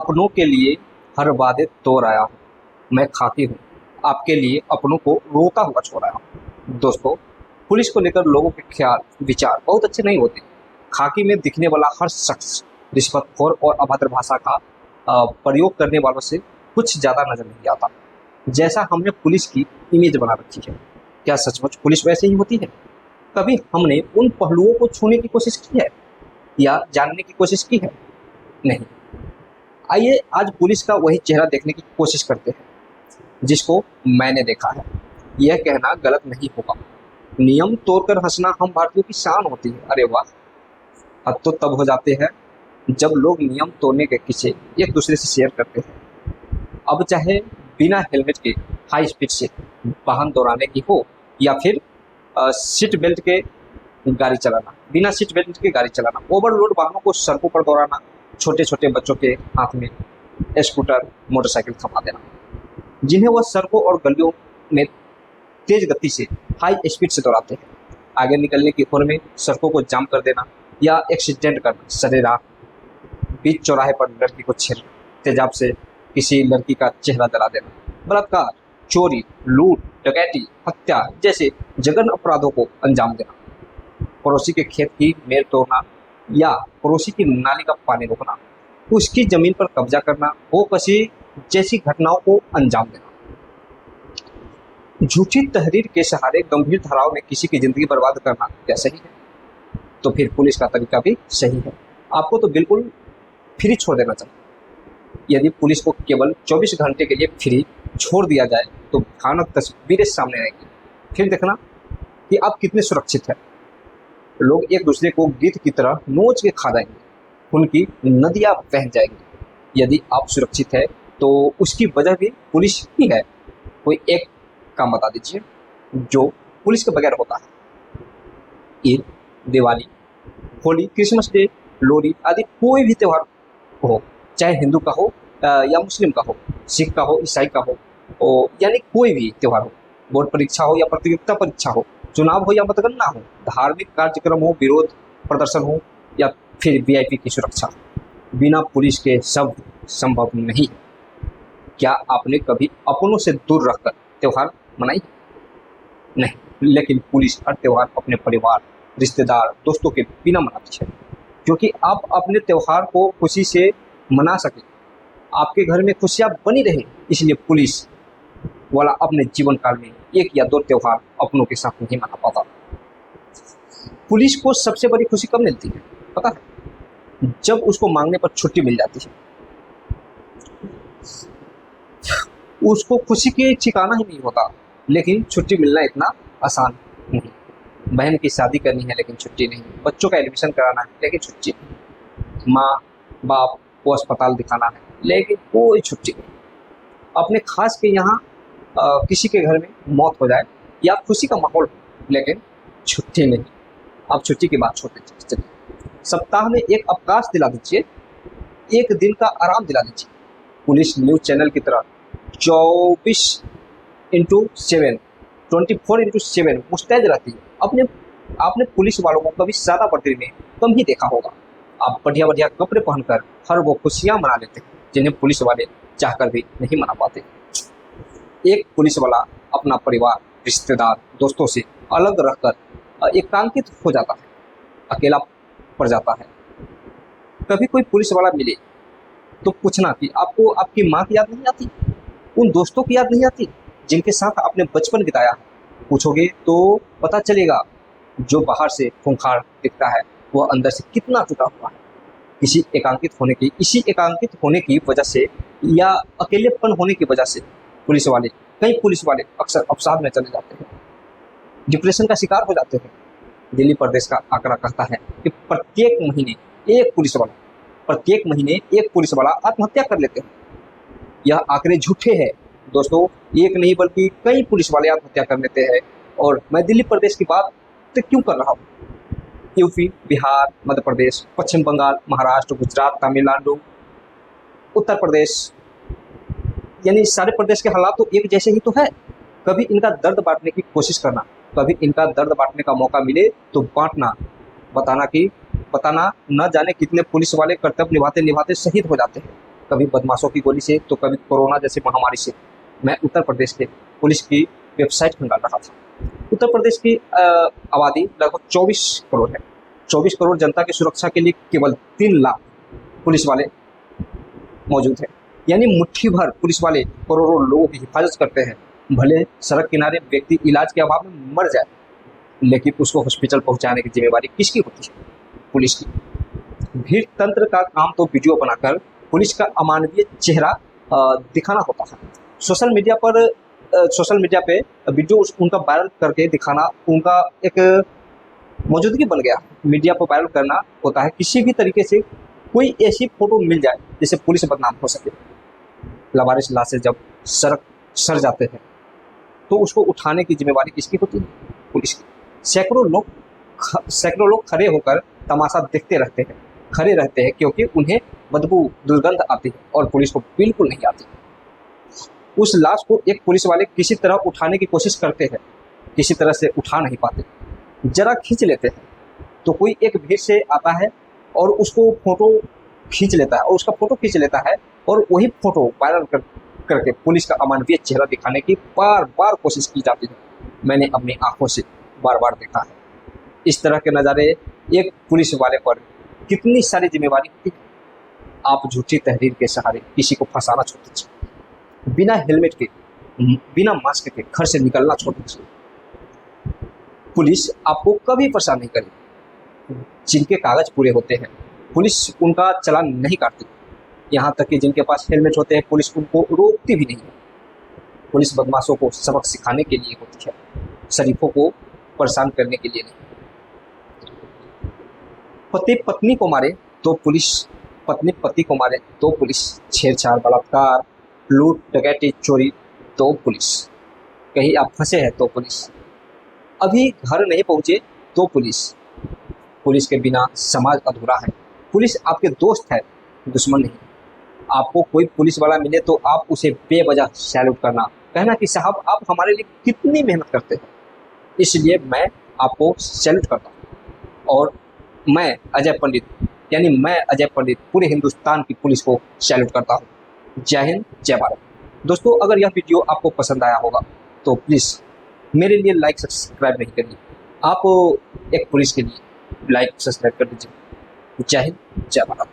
अपनों के लिए हर वादे तोड़ आया हूँ, मैं खाकी हूँ आपके लिए अपनों को रोता हुआ छोड़ आया हूँ। दोस्तों, पुलिस को लेकर लोगों के ख्याल विचार बहुत अच्छे नहीं होते। खाकी में दिखने वाला हर शख्स रिश्वतखोर और अभद्र भाषा का प्रयोग करने वालों से कुछ ज़्यादा नजर नहीं आता। जैसा हमने पुलिस की इमेज बना रखी है, क्या सचमुच पुलिस वैसे ही होती है? कभी हमने उन पहलुओं को छूने की कोशिश की है या जानने की कोशिश की है? नहीं। आइए आज पुलिस का वही चेहरा देखने की कोशिश करते हैं जिसको मैंने देखा है। यह कहना गलत नहीं होगा, नियम तोड़कर हंसना हम भारतीयों की शान होती है। अरे वाह! हद तो तब हो जाते हैं जब लोग नियम तोड़ने के किस्से एक दूसरे से शेयर करते हैं। अब चाहे बिना हेलमेट के हाई स्पीड से वाहन दौड़ाने की हो या फिर सीट बेल्ट के गाड़ी चलाना, बिना सीट बेल्ट के गाड़ी चलाना, ओवरलोड वाहनों को सड़कों पर दौड़ाना, छोटे छोटे बच्चों के हाथ में स्कूटर मोटरसाइकिल थमा देना, जिन्हें वह सड़कों और गलियों में तेज गति से हाई स्पीड से दौड़ाते हैं। आगे निकलने की होड़ में सड़कों को जाम कर देना या एक्सीडेंट करना, सरेराह बीच चौराहे पर लड़की को छेड़ना, तेजाब से किसी लड़की का चेहरा जला देना, बलात्कार, चोरी, लूट, डकैती, हत्या जैसे जघन्य अपराधों को अंजाम देना, पड़ोसी के खेत की मेड़ तोड़ना या पड़ोसी की नाली का पानी रोकना, उसकी जमीन पर कब्जा करना, वो कसी जैसी घटनाओं को अंजाम देना। झूठी तहरीर के सहारे गंभीर धाराओं में किसी की जिंदगी बर्बाद करना क्या सही है? तो फिर पुलिस का तरीका भी सही है। आपको तो बिल्कुल फ्री छोड़ देना चाहिए। यदि पुलिस को केवल 24 घंटे के लिए फ्री छोड़ दिया जाए तो भयानक तस्वीरें सामने आएगी। फिर देखना कि आप कितने सुरक्षित हैं। लोग एक दूसरे को गिद्ध की तरह नोच के खा जाएंगे, उनकी नदियां बह जाएंगी। यदि आप सुरक्षित है तो उसकी वजह भी पुलिस ही है। कोई एक काम बता दीजिए जो पुलिस के बगैर होता है। ईद, दिवाली, होली, क्रिसमस डे, लोहड़ी आदि कोई भी त्यौहार हो, चाहे हिंदू का हो या मुस्लिम का हो, सिख का हो, ईसाई का हो, यानी कोई भी त्यौहार हो, बोर्ड परीक्षा हो या प्रतियोगिता परीक्षा हो, चुनाव हो या मतगणना हो, धार्मिक कार्यक्रम हो, विरोध प्रदर्शन हो या फिर वीआईपी की सुरक्षा, बिना पुलिस के सब संभव नहीं। क्या आपने कभी अपनों से दूर रखकर त्यौहार मनाई? नहीं, लेकिन पुलिस हर त्यौहार अपने परिवार, रिश्तेदार, दोस्तों के बिना मनाती है, क्योंकि आप अपने त्यौहार को खुशी से मना सके, आपके घर में खुशियाँ बनी रहे, इसलिए पुलिस वाला अपने जीवन काल में एक या दो त्यौहार अपनों के साथ नहीं मना पाता। पुलिस को सबसे बड़ी खुशी कब मिलती है पता है? जब उसको मांगने पर छुट्टी मिल जाती है। उसको खुशी के ठिकाना ही नहीं होता, लेकिन छुट्टी मिलना इतना आसान नहीं। बहन की शादी करनी है लेकिन छुट्टी नहीं, बच्चों का एडमिशन कराना है लेकिन छुट्टी नहीं, माँ बाप को अस्पताल दिखाना है लेकिन कोई छुट्टी नहीं। अपने खास के यहाँ किसी के घर में मौत हो जाए या खुशी का माहौल हो लेकिन छुट्टी नहीं। आप छुट्टी की बात छोड़ दीजिए, सप्ताह में एक अवकाश दिला दीजिए, एक दिन का आराम दिला दीजिए। पुलिस न्यूज़ चैनल की तरह 24x7 मुस्तैद रहती है। आपने पुलिस वालों को कभी ज़्यादा वर्दी में कम ही देखा होगा। आप बढ़िया बढ़िया कपड़े पहनकर हर वो खुशियाँ मना लेते हैं जिन्हें पुलिस वाले चाहकर भी नहीं मना पाते। एक पुलिस वाला अपना परिवार, रिश्तेदार, दोस्तों से अलग रहकर एकांकित हो जाता है, अकेला पड़ जाता है। कभी कोई पुलिस वाला मिले तो पूछना कि आपको आपकी माँ की याद नहीं आती, उन दोस्तों की याद नहीं आती जिनके साथ आपने बचपन बिताया है। पूछोगे तो पता चलेगा जो बाहर से खूंखार दिखता है वह अंदर से कितना टूटा हुआ है। इसी एकांकित होने की वजह से या अकेलेपन होने की वजह से कई पुलिस वाले अक्सर अवसाद में चले जाते हैं, डिप्रेशन का शिकार हो जाते हैं। दिल्ली प्रदेश का आंकड़ा कहता है कि प्रत्येक महीने एक पुलिस वाला आत्महत्या कर लेते हैं। यह आंकड़े झूठे हैं दोस्तों, एक नहीं बल्कि कई पुलिस वाले आत्महत्या कर लेते हैं। और मैं दिल्ली प्रदेश की बात तो क्यों कर रहा हूँ? यूपी, बिहार, मध्य प्रदेश, पश्चिम बंगाल, महाराष्ट्र, गुजरात, तमिलनाडु, उत्तर प्रदेश, यानी सारे प्रदेश के हालात तो एक जैसे ही तो है। कभी इनका दर्द बांटने की कोशिश करना, कभी इनका दर्द बांटने का मौका मिले तो बांटना, बताना न जाने कितने पुलिस वाले कर्तव्य निभाते निभाते शहीद हो जाते हैं। कभी बदमाशों की गोली से तो कभी कोरोना जैसी महामारी से। मैं उत्तर प्रदेश के पुलिस की वेबसाइट खंगाल रहा था। उत्तर प्रदेश की आबादी लगभग 24 करोड़ है। 24 करोड़ जनता की सुरक्षा के लिए केवल 3 लाख पुलिस वाले मौजूद हैं। यानी मुट्ठी भर पुलिस वाले करोड़ों लोगों की हिफाजत करते हैं। भले सड़क किनारे व्यक्ति इलाज के अभाव में मर जाए, लेकिन उसको हॉस्पिटल पहुंचाने की जिम्मेवारी किसकी होती है? पुलिस की। भीड़ तंत्र का काम तो वीडियो बनाकर पुलिस का अमानवीय चेहरा दिखाना होता है। सोशल मीडिया पे वीडियो उनका वायरल करके दिखाना उनका एक मौजूदगी बन गया। मीडिया पर वायरल करना होता है किसी भी तरीके से कोई ऐसी फोटो मिल जाए जिससे पुलिस बदनाम हो सके। लवारिस लाशें जब सड़ जाते हैं तो उसको उठाने की जिम्मेवारी किसकी होती है? पुलिस की। सैकड़ों लोग खड़े होकर तमाशा देखते रहते हैं क्योंकि उन्हें बदबू दुर्गंध आती है और पुलिस को बिल्कुल नहीं आती। उस लाश को एक पुलिस वाले किसी तरह उठाने की कोशिश करते हैं, किसी तरह से उठा नहीं पाते। जरा खींच लेते हैं तो कोई एक भीड़ से आता है और उसको फोटो खींच लेता है और वही फोटो वायरल करके पुलिस का अमानवीय चेहरा दिखाने की बार बार कोशिश की जाती है। मैंने अपनी आंखों से बार बार देखा है। इस तरह के नज़ारे एक पुलिस वाले पर कितनी सारी जिम्मेवारी होती है। आप झूठी तहरीर के सहारे किसी को फंसाना छोड़ दीजिए, बिना हेलमेट के, बिना मास्क के घर से निकलना छोड़ दीजिए। पुलिस आपको कभी परेशान नहीं करेगी। जिनके कागज पूरे होते हैं पुलिस उनका चालान नहीं काटती। यहाँ तक कि जिनके पास हेलमेट होते हैं पुलिस उनको रोकती भी नहीं है। पुलिस बदमाशों को सबक सिखाने के लिए होती है, शरीफों को परेशान करने के लिए नहीं। पति पत्नी को मारे तो पुलिस, पत्नी पति को मारे तो पुलिस, छेड़छाड़, बलात्कार, लूट, डकैती, चोरी तो पुलिस, कहीं आप फंसे हैं तो पुलिस, अभी घर नहीं पहुंचे तो पुलिस। पुलिस के बिना समाज अधूरा है। पुलिस आपके दोस्त है, दुश्मन नहीं। आपको कोई पुलिस वाला मिले तो आप उसे बेवजह सैल्यूट करना, कहना कि साहब आप हमारे लिए कितनी मेहनत करते हैं। इसलिए मैं आपको सैल्यूट करता हूँ और मैं अजय पंडित पूरे हिंदुस्तान की पुलिस को सैल्यूट करता हूँ। जय हिंद, जय भारत। दोस्तों, अगर यह वीडियो आपको पसंद आया होगा तो प्लीज़ मेरे लिए लाइक सब्सक्राइब नहीं करिए। आप एक पुलिस के लिए लाइक सब्सक्राइब कर दीजिए। जय हिंद, जय भारत।